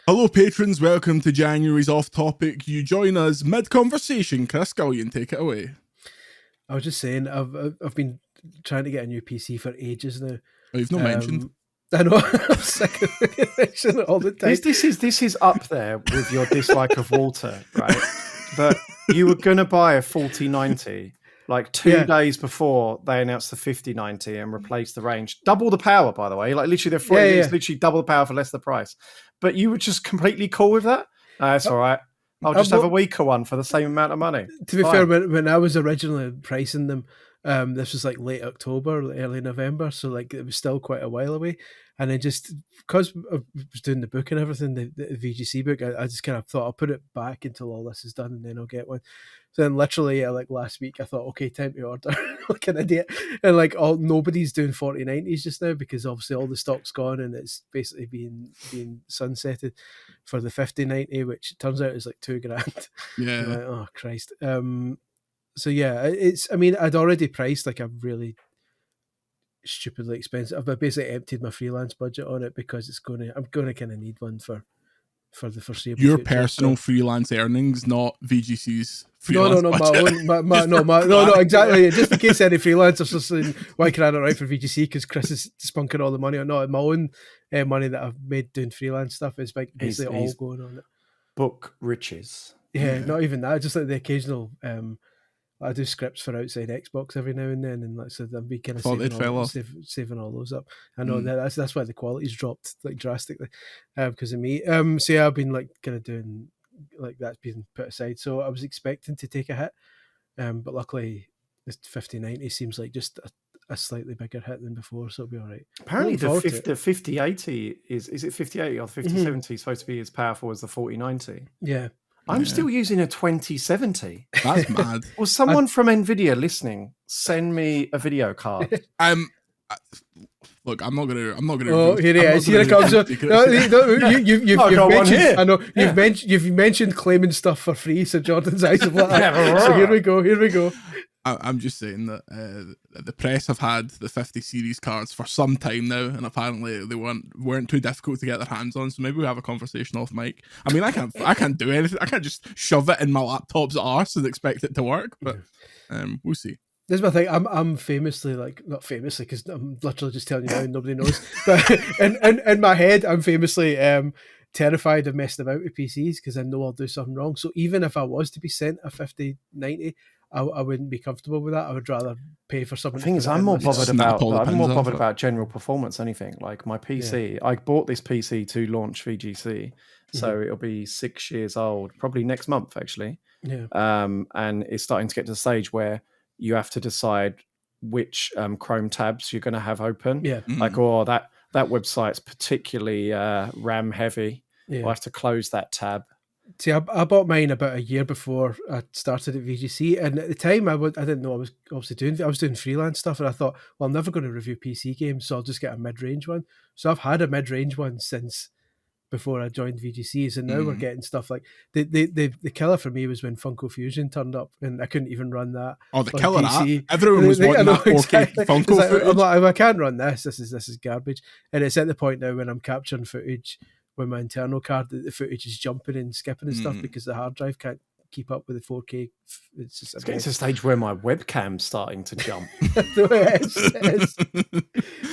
Hello, patrons. Welcome to January's Off Topic. You join us mid-conversation. Chris Scullion, take it away. I was just saying, I've been trying to get a new PC for ages now. Oh, you've not mentioned. I know. I'm sick of mentioning it all the time. This is up there with your dislike of Walter, right? But you were going to buy a 4090 like 2 days before they announced the 5090 and replaced the range. Double the power, by the way. Like literally, it's literally double the power for less the price. But you were just completely cool with that? That's all right. I'll just have a weaker one for the same amount of money. To be fair, when I was originally pricing them, this was like late October, early November, so like it was still quite a while away. And then just because I was doing the book and everything, the VGC book, I just kind of thought I'll put it back until all this is done, and then I'll get one. So then, literally, like last week, I thought, okay, time to order, like an idiot, and like nobody's doing 4090s just now because obviously all the stock's gone and it's basically being sunsetted for the 5090, which it turns out is like $2,000. Yeah. Like, oh Christ. So yeah, it's. I mean, I'd already priced like a really stupidly expensive. I've basically emptied my freelance budget on it because I'm gonna kind of need one for the foreseeable Your future. personal freelance earnings, not VGC's freelance budget. No, exactly. Just in case any freelancers are saying, why can I not write for VGC because Chris is spunking all the money on? No, my own money that I've made doing freelance stuff is like basically all going on it. Book riches. Yeah, not even that. Just like the occasional. I do scripts for outside Xbox every now and then, and like so, I've been kind of saving all those up. I know that's why the quality's dropped like drastically because of me. So yeah, I've been like kind of doing like that's been put aside. So I was expecting to take a hit, but luckily this 5090 seems like just a slightly bigger hit than before, so it'll be all right. Apparently, the 5080 is it 5080 or the 5070 is supposed to be as powerful as the 4090. Yeah. I'm still using a 2070. That's mad. Well, someone from NVIDIA listening, send me a video card. Look, I'm not gonna. Oh, here it is. Here it comes. I know you've mentioned claiming stuff for free, so Jordan's eyes have lit up. So here we go. I'm just saying that the press have had the 50 series cards for some time now, and apparently they weren't too difficult to get their hands on. So maybe we'll have a conversation off mic. I mean, I can't do anything. I can't just shove it in my laptop's arse and expect it to work. But we'll see. This is my thing. I'm famously not famously because I'm literally just telling you now, and nobody knows. But in my head, I'm famously terrified of messing about with PCs because I know I'll do something wrong. So even if I was to be sent a 5090, I wouldn't be comfortable with that. I would rather pay for something. The thing is, I'm more bothered about general performance. Anything like my PC. Yeah. I bought this PC to launch VGC, so it'll be 6 years old, probably next month actually. Yeah. And it's starting to get to the stage where you have to decide which Chrome tabs you're going to have open. Yeah. Like, that website's particularly RAM heavy. Yeah. I'll have to close that tab. See, I bought mine about a year before I started at VGC, and at the time I didn't know I was obviously I was doing freelance stuff, and I thought, well, I'm never going to review PC games, so I'll just get a mid-range one. So I've had a mid-range one since before I joined VGC, and now we're getting stuff like the killer for me was when Funko Fusion turned up, and I couldn't even run that. Oh, the killer app! Everyone was wanting that 4K Funko footage. I'm like, I can't run this. This is garbage, and it's at the point now when I'm capturing footage with my internal card that the footage is jumping and skipping and stuff because the hard drive can't keep up with the 4K. It's getting to a stage where my webcam's starting to jump. It is.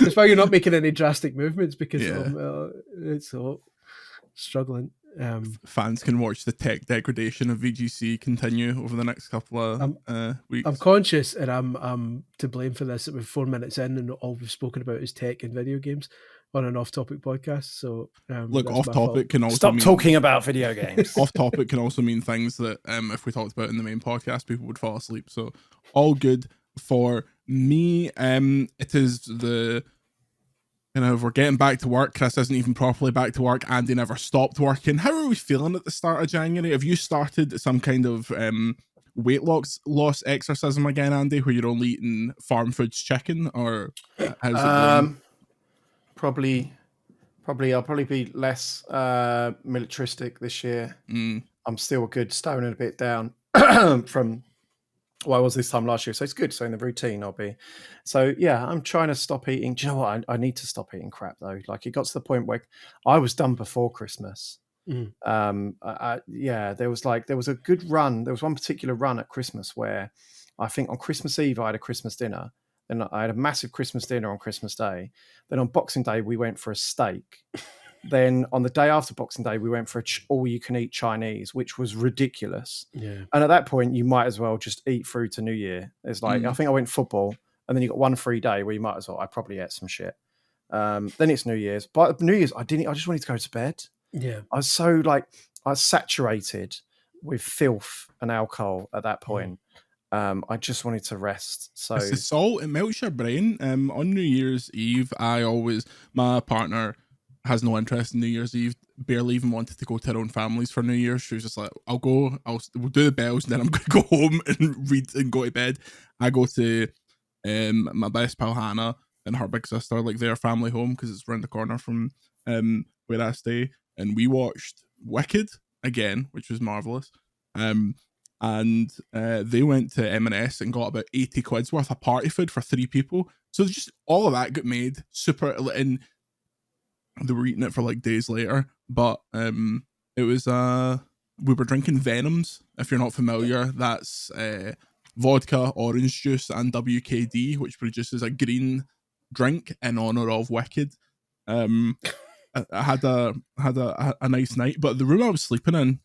That's why you're not making any drastic movements because it's so struggling. Fans can watch the tech degradation of VGC continue over the next couple of weeks. I'm conscious, and I'm to blame for this. That we're 4 minutes in, and all we've spoken about is tech and video games on an off-topic podcast. So look, off-topic can also stop talking about video games. Off-topic can also mean things that if we talked about in the main podcast, people would fall asleep. So all good for me. It is the we're getting back to work. Chris isn't even properly back to work. Andy never stopped working. How are we feeling at the start of January? Have you started some kind of weight loss exorcism again, Andy, where you're only eating farm foods chicken, or how's it going? Probably I'll probably be less militaristic this year. I'm still a good stone and a bit down from what I was this time last year. So it's good. So in the routine I'll be. So yeah, I'm trying to stop eating. Do you know what? I need to stop eating crap though. Like it got to the point where I was done before Christmas. Yeah, there was a good run. There was one particular run at Christmas where I think on Christmas Eve I had a Christmas dinner. Then I had a massive Christmas dinner on Christmas Day. Then on Boxing Day we went for a steak. Then on the day after Boxing Day we went for all-you-can-eat Chinese, which was ridiculous. Yeah. And at that point you might as well just eat through to New Year. It's like I think I went football, and then you got one free day where you might as well. I probably ate some shit. Then it's New Year's. But New Year's I just wanted to go to bed. Yeah. I was saturated with filth and alcohol at that point. I just wanted to rest. So it's the salt, it melts your brain. On New Year's Eve, my partner has no interest in New Year's Eve, barely even wanted to go to her own families for New Year's. She was just like, we'll do the bells, and then I'm going to go home and read and go to bed. I go to my best pal Hannah and her big sister, like their family home, because it's around the corner from where I stay. And we watched Wicked again, which was marvelous. And they went to M&S and got about 80 quid's worth of party food for 3 people. So just all of that got made super, and they were eating it for like days later. But it was we were drinking Venoms. If you're not familiar, that's vodka, orange juice, and WKD, which produces a green drink in honor of Wicked. I had a nice night, but the room I was sleeping in,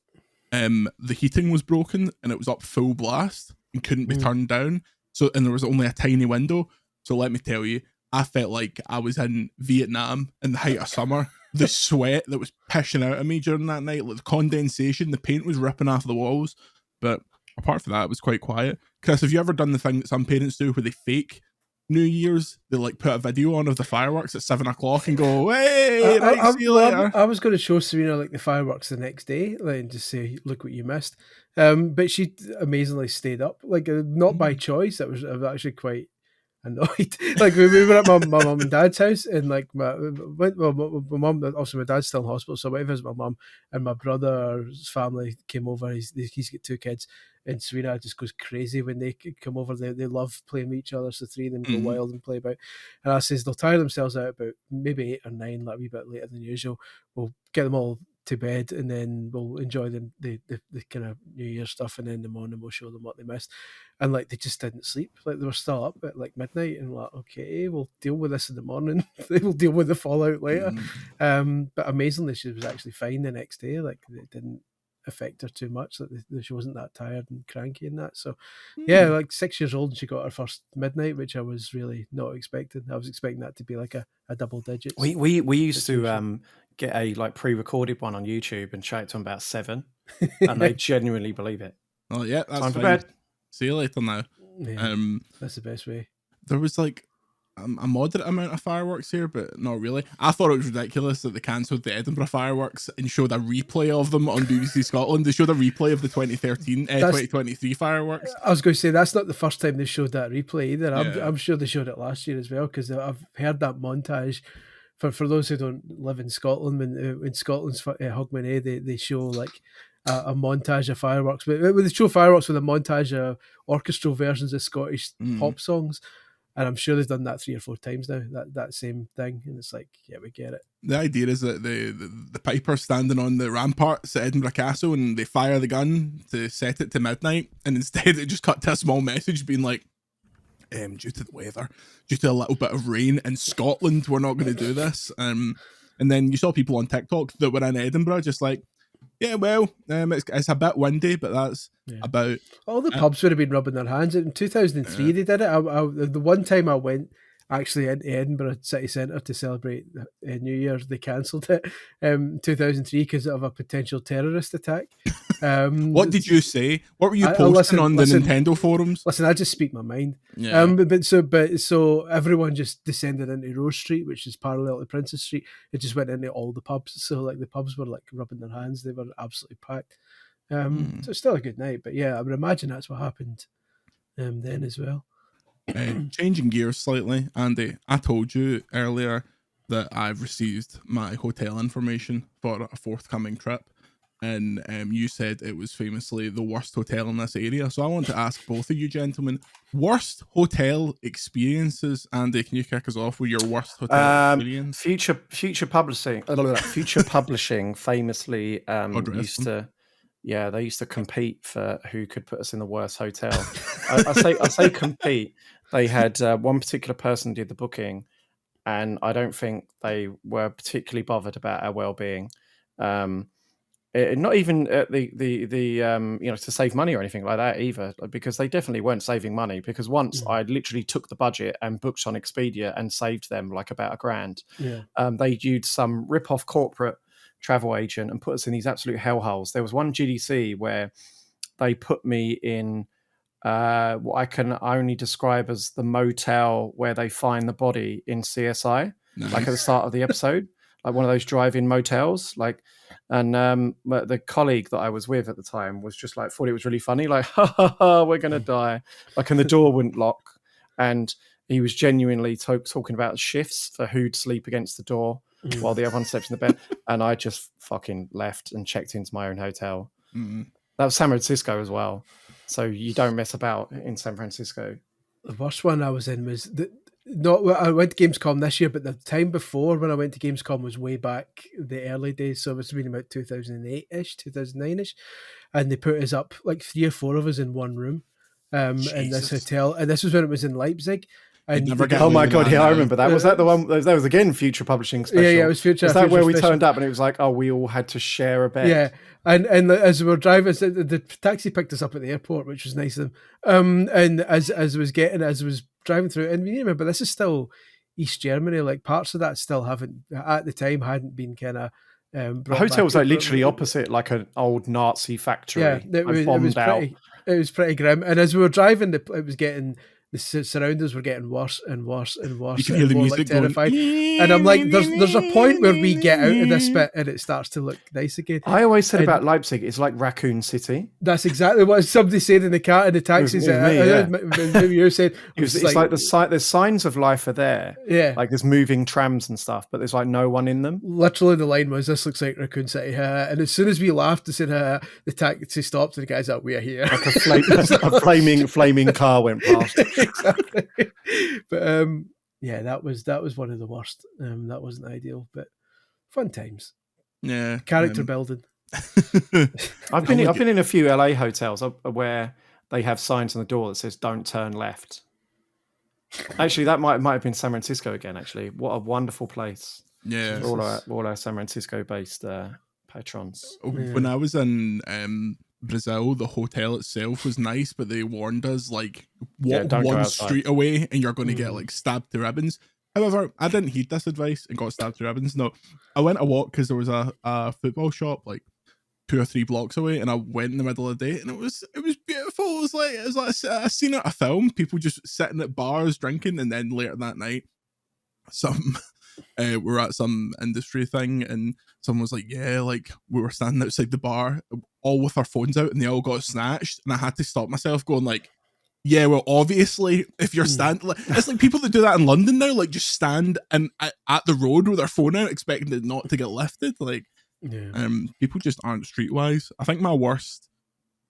the heating was broken and it was up full blast and couldn't be turned down. So, and there was only a tiny window. So let me tell you, I felt like I was in Vietnam in the height of summer. The sweat that was pissing out of me during that night, like the condensation, the paint was ripping off the walls. But apart from that, it was quite quiet. Chris, have you ever done the thing that some parents do where they fake New Year's? They like put a video on of the fireworks at 7 o'clock and go, "Hey, see you later." I was going to show Serena like the fireworks the next day, like, and just say, "Look what you missed." But she amazingly stayed up, like not by choice. I was actually quite annoyed. Like we were at my mum and dad's house, and like my mum, also my dad's still in hospital, so I went to visit my mum, and my brother's family came over. He's got 2 kids, and Serena just goes crazy when they come over. They love playing with each other, so 3 of them go wild and play about. And I says they'll tire themselves out about maybe 8 or 9, like a wee bit later than usual. We'll get them all to bed, and then we'll enjoy the kind of New Year stuff, and then in the morning we'll show them what they missed. And like they just didn't sleep, like they were still up at like midnight, and like, okay, we'll deal with this in the morning. They will deal with the fallout later. But amazingly, she was actually fine the next day. Like it didn't affect her too much. Like she wasn't that tired and cranky and that. So yeah, like 6 years old, and she got her first midnight, which I was really not expecting. I was expecting that to be like a double digits. We used to get a like pre-recorded one on YouTube and show it to them about 7, and they genuinely believe it. Oh yeah, that's time for fine. bed. See you later now. Yeah, that's the best way. There was like a moderate amount of fireworks here, but not really. I thought it was ridiculous that they cancelled the Edinburgh fireworks and showed a replay of them on BBC Scotland. They showed a replay of the 2023 fireworks. I was going to say that's not the first time they showed that replay either. I'm sure they showed it last year as well, because I've heard that montage. For those who don't live in Scotland, in Scotland's Hogmanay, they show like a montage of fireworks. But they show fireworks with a montage of orchestral versions of Scottish pop songs. And I'm sure they've done that 3 or 4 times now, that same thing. And it's like, yeah, we get it. The idea is that the piper's standing on the ramparts at Edinburgh Castle, and they fire the gun to set it to midnight. And instead it just cut to a small message being like, due to the weather, due to a little bit of rain in Scotland, we're not going to do this. And then you saw people on TikTok that were in Edinburgh just like, yeah, well, it's a bit windy, but that's about... All the pubs would have been rubbing their hands. In 2003 they did it. The one time I went actually in Edinburgh city centre to celebrate New Year's, they cancelled it in 2003 because of a potential terrorist attack. What did you say? What were you posting on the Nintendo forums? Listen, I just speak my mind. Yeah. So everyone just descended into Rose Street, which is parallel to Princess Street. It just went into all the pubs. So like the pubs were like rubbing their hands. They were absolutely packed. So it's still a good night. But yeah, I would imagine that's what happened then as well. Changing gears slightly, Andy, I told you earlier that I've received my hotel information for a forthcoming trip. and you said it was famously the worst hotel in this area. So I want to ask both of you gentlemen, worst hotel experiences. Andy, can you kick us off with your worst hotel experience? Future Publishing famously used to. Yeah, they used to compete for who could put us in the worst hotel. I say compete. They had one particular person did the booking, and I don't think they were particularly bothered about our well-being. Not even to save money or anything like that either, because they definitely weren't saving money. Because once I literally took the budget and booked on Expedia and saved them like about $1,000. Yeah. They used some rip-off corporate travel agent and put us in these absolute hellholes. There was one GDC where they put me in what I can only describe as the motel where they find the body in CSI, Nice. like at the start of the episode, like one of those drive-in motels. And the colleague that I was with at the time was just like, thought it was really funny, like, ha ha ha, we're gonna die, like, and the door wouldn't lock, and he was genuinely talking about shifts for who'd sleep against the door while the other one slept in the bed, and I just fucking left and checked into my own hotel. That was San Francisco as well, so you don't mess about in San Francisco. The worst one I was in was I went to Gamescom this year, but the time before when I went to Gamescom was way back the early days, so it must have been about 2008-ish, 2009-ish, and they put us up, like 3 or 4 of us in one room in this hotel, and this was when it was in Leipzig. And oh my god, yeah, I remember that. Was that the one? That was again Future Publishing special. Yeah, it was Future. Was that Future where we special. turned up and it was like, oh, we all had to share a bed? Yeah, and as we were driving, the taxi picked us up at the airport, which was nice of them. And as I was driving through, and you remember this is still East Germany, like parts of that still hadn't been kind of. The hotel was like literally opposite, like an old Nazi factory. Yeah, it was pretty grim. And as we were driving, it was getting. The surroundings were getting worse and worse and worse. You can hear the music terrified. And I'm like, there's a point where we get out of this bit and it starts to look nice again. I always said about Leipzig, it's like Raccoon City. That's exactly what somebody said in the car in the taxis. Maybe you said it's like there's signs of life are there. Yeah, like there's moving trams and stuff, but there's like no one in them. Literally, the line was, "This looks like Raccoon City." And as soon as we laughed and said, the taxi stopped and the guy's like, "We're here." Like a flaming car went past. Exactly. But yeah, that was one of the worst. That wasn't ideal, but fun times. Yeah, character building. I've been in a few LA hotels where they have signs on the door that says "Don't turn left." Actually, that might have been San Francisco again. Actually, what a wonderful place! Yeah, all our San Francisco-based patrons. When I was in Brazil, the hotel itself was nice, but they warned us like walk one street away and you're going to get like stabbed to ribbons. However, I didn't heed this advice and got stabbed to ribbons. No, I went a walk because there was a football shop like 2 or 3 blocks away, and I went in the middle of the day, and it was beautiful. It was like a scene at a film. People just sitting at bars drinking, and then later that night, we were at some industry thing, and someone was like, yeah, like we were standing outside the bar all with our phones out and they all got snatched, and I had to stop myself going like, yeah, well, obviously if you're standing, it's like people that do that in London now, like just stand and at the road with their phone out expecting it not to get lifted. Like people just aren't streetwise. I think my worst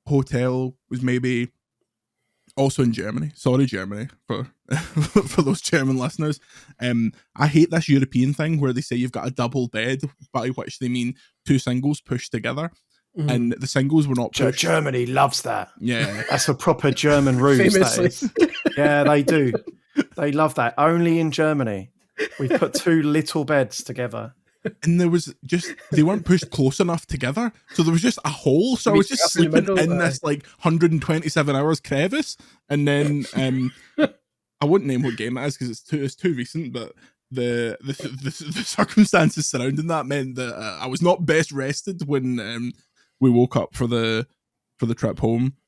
hotel was maybe also in Germany. Sorry, Germany, for for those German listeners. I hate this European thing where they say you've got a double bed, by which they mean 2 singles pushed together. And the singles were not pushed. Germany loves that. Yeah. That's a proper German ruse, that is. Yeah, they do. They love that. Only in Germany. We put 2 little beds together. And there was just, they weren't pushed close enough together. So there was just a hole. So I was just sleeping in this like 127 hours crevice. And then I wouldn't name what game it is because it's too recent, but the circumstances surrounding that meant that I was not best rested when we woke up for the trip home.